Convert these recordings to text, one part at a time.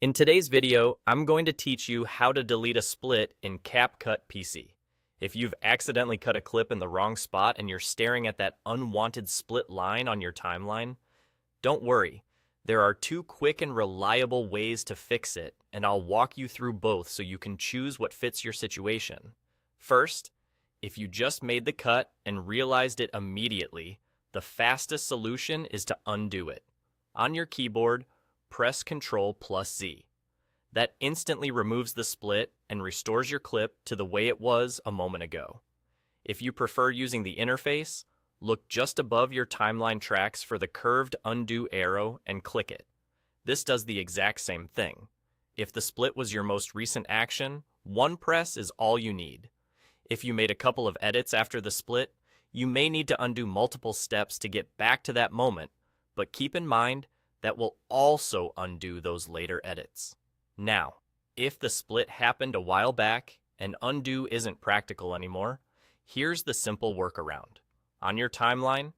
In today's video, I'm going to teach you how to delete a split in CapCut PC. If you've accidentally cut a clip in the wrong spot and you're staring at that unwanted split line on your timeline, don't worry. There are two quick and reliable ways to fix it, and I'll walk you through both so you can choose what fits your situation. First, if you just made the cut and realized it immediately, the fastest solution is to undo it. On your keyboard, press Ctrl+Z. That instantly removes the split and restores your clip to the way it was a moment ago. If you prefer using the interface, look just above your timeline tracks for the curved undo arrow and click it. This does the exact same thing. If the split was your most recent action, one press is all you need. If you made a couple of edits after the split, you may need to undo multiple steps to get back to that moment, but keep in mind that will also undo those later edits. Now, if the split happened a while back and undo isn't practical anymore, here's the simple workaround. On your timeline,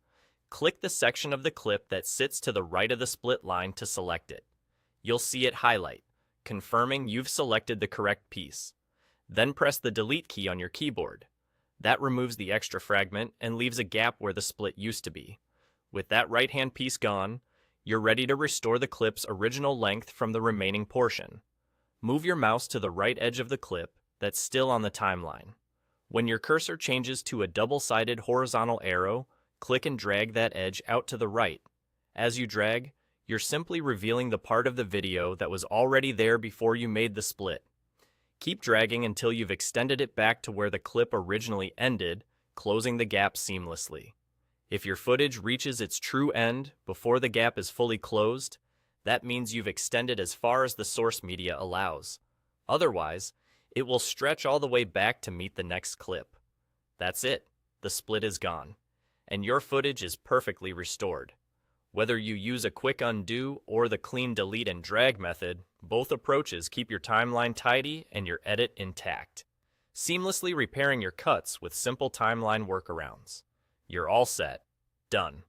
click the section of the clip that sits to the right of the split line to select it. You'll see it highlight, confirming you've selected the correct piece. Then press the delete key on your keyboard. That removes the extra fragment and leaves a gap where the split used to be. With that right-hand piece gone, you're ready to restore the clip's original length from the remaining portion. Move your mouse to the right edge of the clip that's still on the timeline. When your cursor changes to a double-sided horizontal arrow, click and drag that edge out to the right. As you drag, you're simply revealing the part of the video that was already there before you made the split. Keep dragging until you've extended it back to where the clip originally ended, closing the gap seamlessly. If your footage reaches its true end before the gap is fully closed, that means you've extended as far as the source media allows. Otherwise, it will stretch all the way back to meet the next clip. That's it. The split is gone, and your footage is perfectly restored. Whether you use a quick undo or the clean delete and drag method, both approaches keep your timeline tidy and your edit intact, seamlessly repairing your cuts with simple timeline workarounds. You're all set. Done.